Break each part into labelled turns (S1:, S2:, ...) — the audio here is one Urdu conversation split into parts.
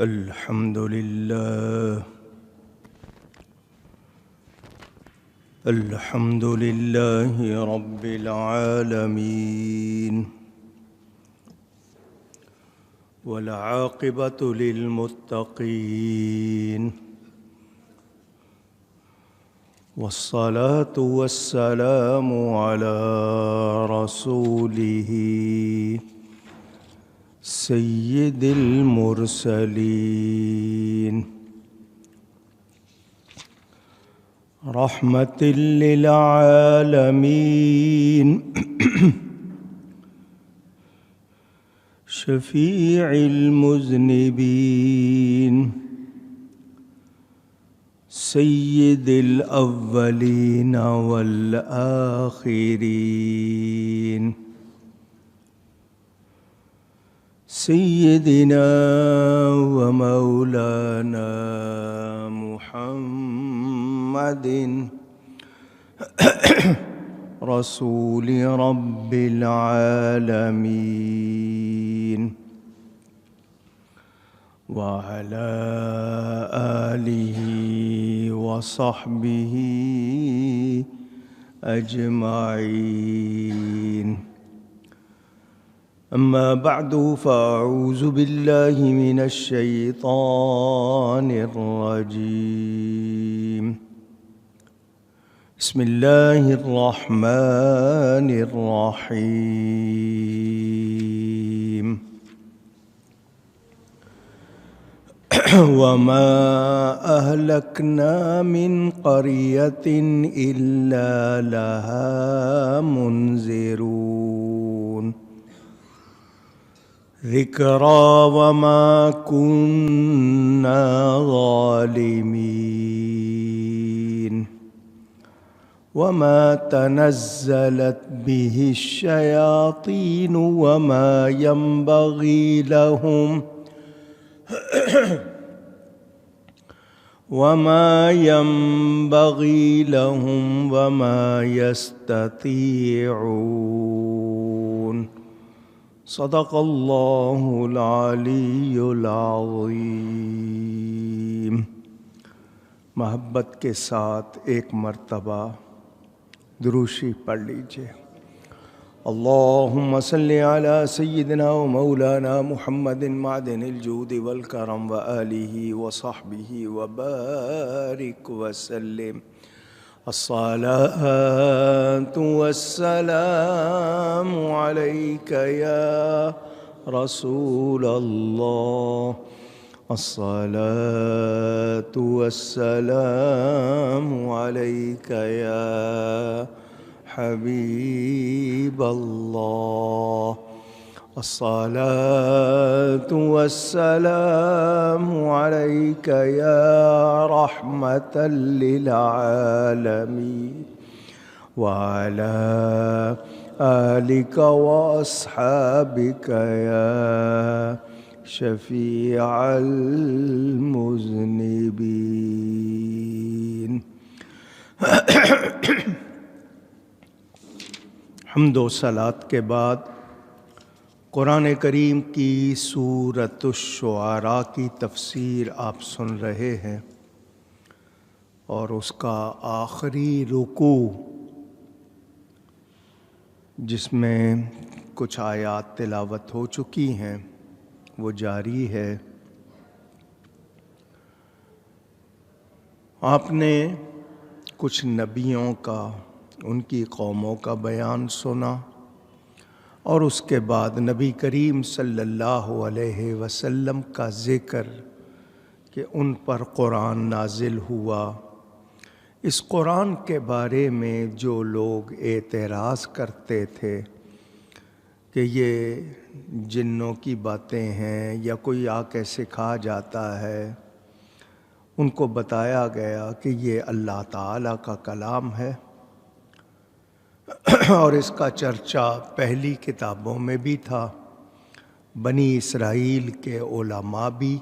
S1: الحمد لله الحمد لله رب العالمين والعاقبة للمتقين والصلاة والسلام على رسوله سيد المرسلين رحمة للعالمين شفيع المذنبين سيد الأولين والآخرين سيدنا ومولانا محمد رسول رب العالمين وعلى آله وصحبه أجمعين. أما بعد فأعوذ بالله من الشيطان الرجيم. بسم الله الرحمن الرحيم. وما أهلكنا من قرية إلا لها منذرون ذكرى وما كنا ظالمين وما تنزلت به الشياطين وما ينبغي لهم وما يستطيعون. صدق الله العلی العظیم. محبت کے ساتھ ایک مرتبہ دروشی پڑھ لیجیے. اللہم صلی علی سیدنا و مولانا محمد معدن الجود والکرم وآلہ وصحبہ وبارک وسلم. الصلاة والسلام عليك يا رسول الله. الصلاة والسلام عليك يا حبيب الله. الصلاة والسلام عليك يا رحمة للعالمين وعلى آلك وأصحابك يا شفيع المذنبين. حمد و صلات کے بعد قرآن کریم کی سورۃ الشعراء کی تفسیر آپ سن رہے ہیں، اور اس کا آخری رکوع جس میں کچھ آیات تلاوت ہو چکی ہیں وہ جاری ہے. آپ نے کچھ نبیوں کا، ان کی قوموں کا بیان سنا، اور اس کے بعد نبی کریم صلی اللہ علیہ وسلم کا ذکر کہ ان پر قرآن نازل ہوا. اس قرآن کے بارے میں جو لوگ اعتراض کرتے تھے کہ یہ جنوں کی باتیں ہیں یا کوئی آ کے سکھا جاتا ہے، ان کو بتایا گیا کہ یہ اللہ تعالیٰ کا کلام ہے، اور اس کا چرچا پہلی کتابوں میں بھی تھا. بنی اسرائیل کے علماء بھی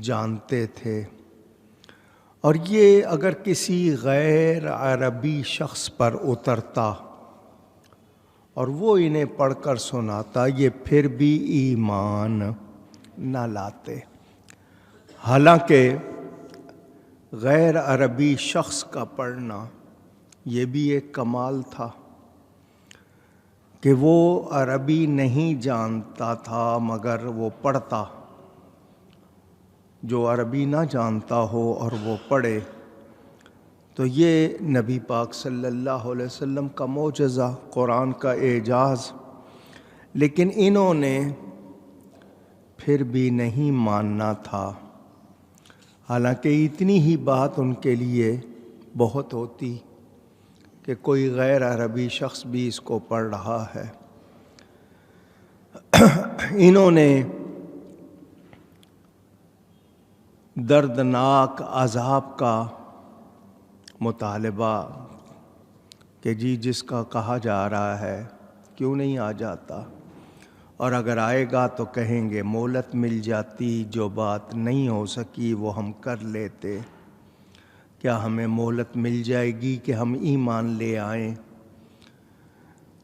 S1: جانتے تھے، اور یہ اگر کسی غیر عربی شخص پر اترتا اور وہ انہیں پڑھ کر سناتا، یہ پھر بھی ایمان نہ لاتے۔ حالانکہ غیر عربی شخص کا پڑھنا یہ بھی ایک کمال تھا کہ وہ عربی نہیں جانتا تھا مگر وہ پڑھتا۔ جو عربی نہ جانتا ہو اور وہ پڑھے تو یہ نبی پاک صلی اللہ علیہ وسلم کا معجزہ، قرآن کا اعجاز۔ لیکن انہوں نے پھر بھی نہیں ماننا تھا، حالانکہ اتنی ہی بات ان کے لیے بہت ہوتی کہ کوئی غیر عربی شخص بھی اس کو پڑھ رہا ہے۔ انہوں نے دردناک عذاب کا مطالبہ کہ جس کا کہا جا رہا ہے کیوں نہیں آ جاتا، اور اگر آئے گا تو کہیں گے مہلت مل جاتی، جو بات نہیں ہو سکی وہ ہم کر لیتے۔ کیا ہمیں مہلت مل جائے گی کہ ہم ایمان لے آئیں؟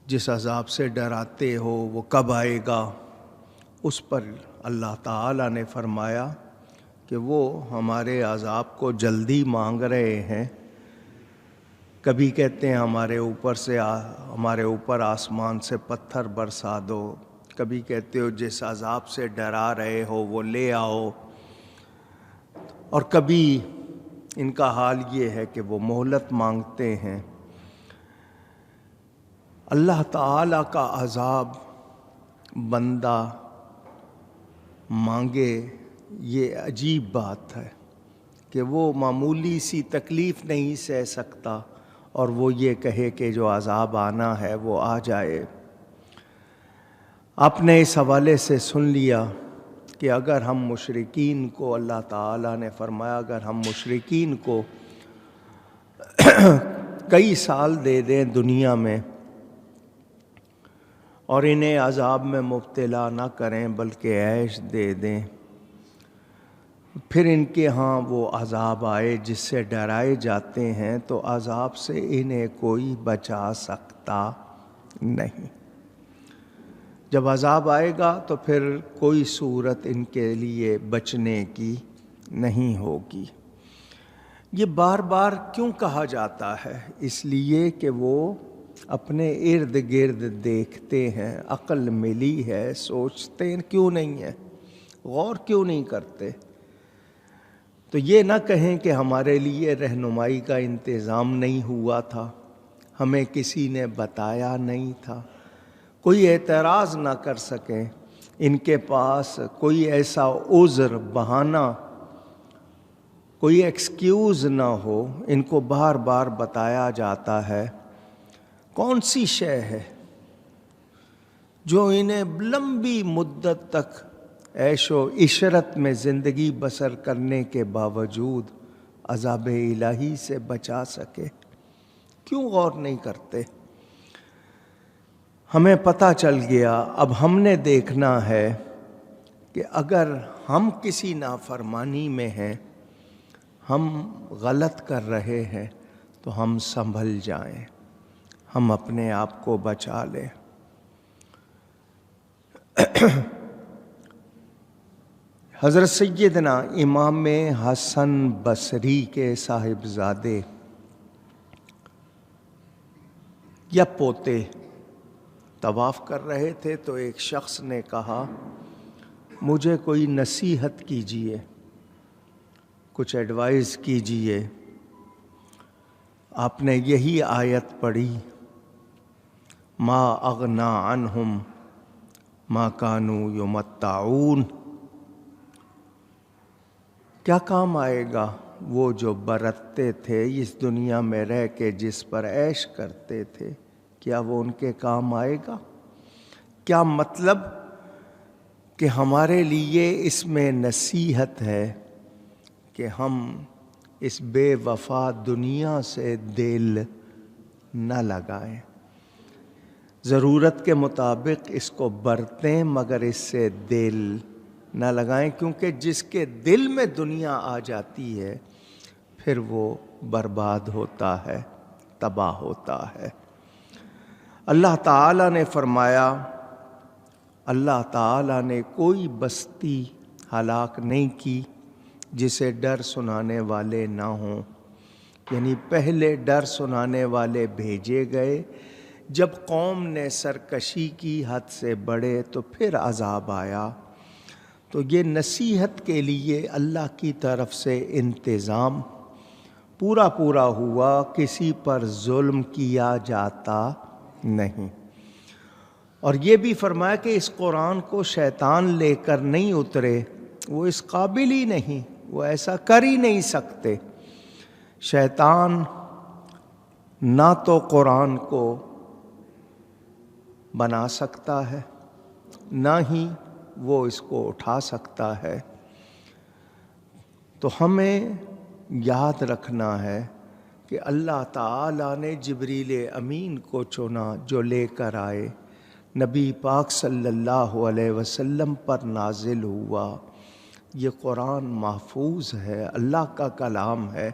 S1: جس عذاب سے ڈراتے ہو وہ کب آئے گا؟ اس پر اللہ تعالیٰ نے فرمایا کہ وہ ہمارے عذاب کو جلدی مانگ رہے ہیں۔ کبھی کہتے ہیں ہمارے اوپر آسمان سے پتھر برسا دو، کبھی کہتے ہو جس عذاب سے ڈرا رہے ہو وہ لے آؤ، اور کبھی ان کا حال یہ ہے کہ وہ مہلت مانگتے ہیں۔ اللہ تعالیٰ کا عذاب بندہ مانگے، یہ عجیب بات ہے کہ وہ معمولی سی تکلیف نہیں سہ سکتا اور وہ یہ کہے کہ جو عذاب آنا ہے وہ آ جائے۔ آپ نے اس حوالے سے سن لیا کہ اگر ہم مشرکین کو، اللہ تعالیٰ نے فرمایا اگر ہم مشرکین کو کئی سال دے دیں دنیا میں اور انہیں عذاب میں مبتلا نہ کریں بلکہ عیش دے دیں، پھر ان کے ہاں وہ عذاب آئے جس سے ڈرائے جاتے ہیں تو عذاب سے انہیں کوئی بچا سکتا نہیں۔ جب عذاب آئے گا تو پھر کوئی صورت ان کے لیے بچنے کی نہیں ہوگی۔ یہ بار بار کیوں کہا جاتا ہے؟ اس لیے کہ وہ اپنے ارد گرد دیکھتے ہیں، عقل ملی ہے، سوچتے ہیں کیوں نہیں ہے، غور کیوں نہیں کرتے؟ تو یہ نہ کہیں کہ ہمارے لیے رہنمائی کا انتظام نہیں ہوا تھا، ہمیں کسی نے بتایا نہیں تھا، کوئی اعتراض نہ کر سکیں، ان کے پاس کوئی ایسا عذر، بہانہ، کوئی ایکسکیوز نہ ہو۔ ان کو بار بار بتایا جاتا ہے کون سی شے ہے جو انہیں لمبی مدت تک عیش و عشرت میں زندگی بسر کرنے کے باوجود عذاب الہی سے بچا سکے؟ کیوں غور نہیں کرتے؟ ہمیں پتہ چل گیا، اب ہم نے دیکھنا ہے کہ اگر ہم کسی نافرمانی میں ہیں، ہم غلط کر رہے ہیں تو ہم سنبھل جائیں، ہم اپنے آپ کو بچا لیں۔ حضرت سیدنا امام حسن بصری کے صاحبزادے یا پوتے طواف کر رہے تھے تو ایک شخص نے کہا مجھے کوئی نصیحت کیجیے، کچھ ایڈوائز کیجیے۔ آپ نے یہی آیت پڑھی، ما اغنا عنہم ما کانوا یمتعون، کیا کام آئے گا وہ جو برتتے تھے اس دنیا میں رہ کے، جس پر عیش کرتے تھے، کیا وہ ان کے کام آئے گا؟ کیا مطلب کہ ہمارے لیے اس میں نصیحت ہے کہ ہم اس بے وفا دنیا سے دل نہ لگائیں، ضرورت کے مطابق اس کو برتیں مگر اس سے دل نہ لگائیں، کیونکہ جس کے دل میں دنیا آ جاتی ہے پھر وہ برباد ہوتا ہے، تباہ ہوتا ہے۔ اللہ تعالیٰ نے فرمایا، اللہ تعالیٰ نے کوئی بستی ہلاک نہیں کی جسے ڈر سنانے والے نہ ہوں، یعنی پہلے ڈر سنانے والے بھیجے گئے، جب قوم نے سرکشی کی حد سے بڑھے تو پھر عذاب آیا۔ تو یہ نصیحت کے لیے اللہ کی طرف سے انتظام پورا ہوا، کسی پر ظلم کیا جاتا نہیں۔ اور یہ بھی فرمایا کہ اس قرآن کو شیطان لے کر نہیں اترے، وہ اس قابل ہی نہیں، وہ ایسا کر ہی نہیں سکتے۔ شیطان نہ تو قرآن کو بنا سکتا ہے، نہ ہی وہ اس کو اٹھا سکتا ہے۔ تو ہمیں یاد رکھنا ہے کہ اللہ تعالیٰ نے جبریل امین کو چنا جو لے کر آئے، نبی پاک صلی اللہ علیہ وسلم پر نازل ہوا۔ یہ قرآن محفوظ ہے، اللہ کا کلام ہے،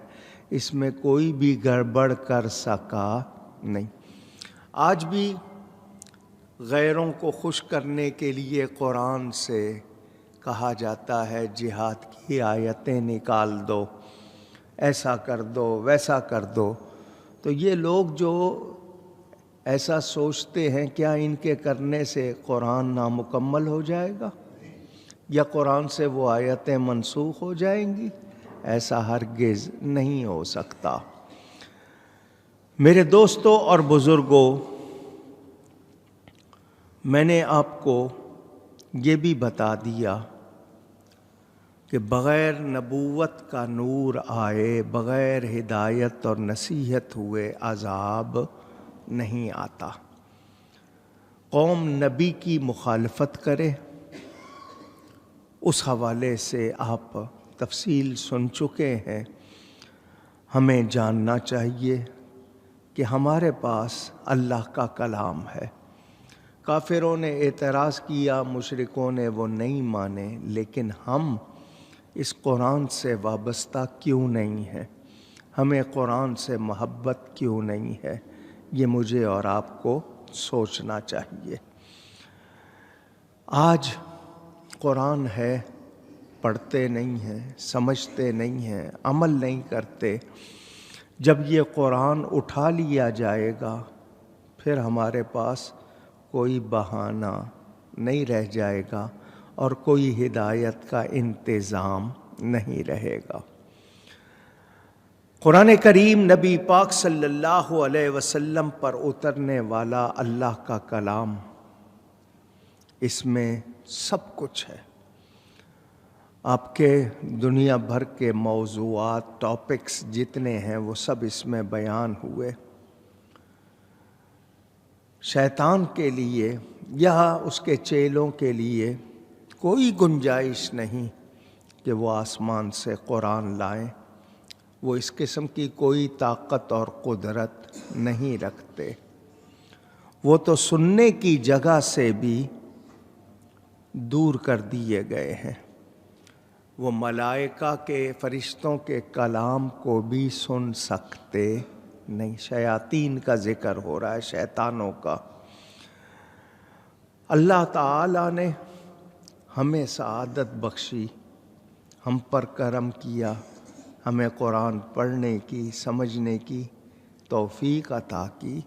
S1: اس میں کوئی بھی گڑبڑ کر سکا نہیں۔ آج بھی غیروں کو خوش کرنے کے لیے قرآن سے کہا جاتا ہے جہاد کی آیتیں نکال دو، ایسا کر دو، ویسا کر دو۔ تو یہ لوگ جو ایسا سوچتے ہیں، کیا ان کے کرنے سے قرآن نامکمل ہو جائے گا یا قرآن سے وہ آیتیں منسوخ ہو جائیں گی؟ ایسا ہرگز نہیں ہو سکتا۔ میرے دوستوں اور بزرگوں، میں نے آپ کو یہ بھی بتا دیا کہ بغیر نبوت کا نور آئے، بغیر ہدایت اور نصیحت ہوئے عذاب نہیں آتا۔ قوم نبی کی مخالفت کرے، اس حوالے سے آپ تفصیل سن چکے ہیں۔ ہمیں جاننا چاہیے کہ ہمارے پاس اللہ کا کلام ہے۔ کافروں نے اعتراض کیا، مشرکوں نے وہ نہیں مانے، لیکن ہم اس قرآن سے وابستہ کیوں نہیں ہیں؟ ہمیں قرآن سے محبت کیوں نہیں ہے؟ یہ مجھے اور آپ کو سوچنا چاہیے۔ آج قرآن ہے، پڑھتے نہیں ہیں، سمجھتے نہیں ہیں، عمل نہیں کرتے۔ جب یہ قرآن اٹھا لیا جائے گا، پھر ہمارے پاس کوئی بہانہ نہیں رہ جائے گا اور کوئی ہدایت کا انتظام نہیں رہے گا۔ قرآن کریم نبی پاک صلی اللہ علیہ وسلم پر اترنے والا اللہ کا کلام، اس میں سب کچھ ہے۔ آپ کے دنیا بھر کے موضوعات، ٹاپکس جتنے ہیں وہ سب اس میں بیان ہوئے۔ شیطان کے لیے یا اس کے چیلوں کے لیے کوئی گنجائش نہیں کہ وہ آسمان سے قرآن لائیں۔ وہ اس قسم کی کوئی طاقت اور قدرت نہیں رکھتے۔ وہ تو سننے کی جگہ سے بھی دور کر دیے گئے ہیں۔ وہ ملائکہ کے، فرشتوں کے کلام کو بھی سن سکتے نہیں۔ شیاطین کا ذکر ہو رہا ہے، شیطانوں کا۔ اللہ تعالیٰ نے ہمیں سعادت بخشی، ہم پر کرم کیا، ہمیں قرآن پڑھنے کی، سمجھنے کی توفیق عطا کی،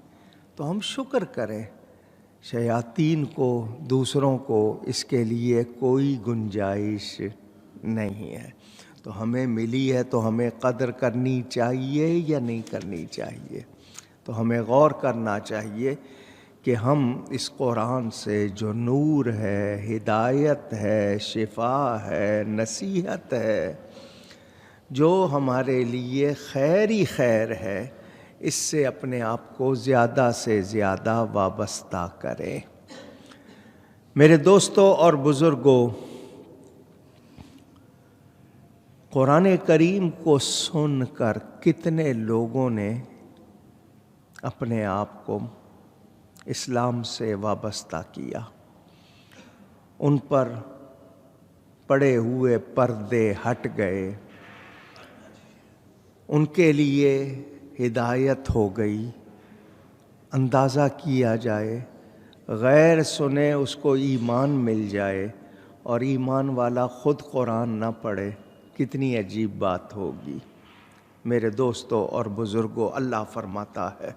S1: تو ہم شکر کریں۔ شیاطین کو، دوسروں کو اس کے لیے کوئی گنجائش نہیں ہے۔ تو ہمیں ملی ہے تو ہمیں قدر کرنی چاہیے یا نہیں کرنی چاہیے؟ تو ہمیں غور کرنا چاہیے کہ ہم اس قرآن سے جو نور ہے، ہدایت ہے، شفا ہے، نصیحت ہے، جو ہمارے لیے خیر ہی خیر ہے، اس سے اپنے آپ کو زیادہ سے زیادہ وابستہ کریں۔ میرے دوستوں اور بزرگوں، قرآن کریم کو سن کر کتنے لوگوں نے اپنے آپ کو اسلام سے وابستہ کیا، ان پر پڑے ہوئے پردے ہٹ گئے، ان کے لیے ہدایت ہو گئی۔ اندازہ کیا جائے، غیر سنے اس کو ایمان مل جائے، اور ایمان والا خود قرآن نہ پڑھے، کتنی عجیب بات ہوگی۔ میرے دوستوں اور بزرگوں، اللہ فرماتا ہے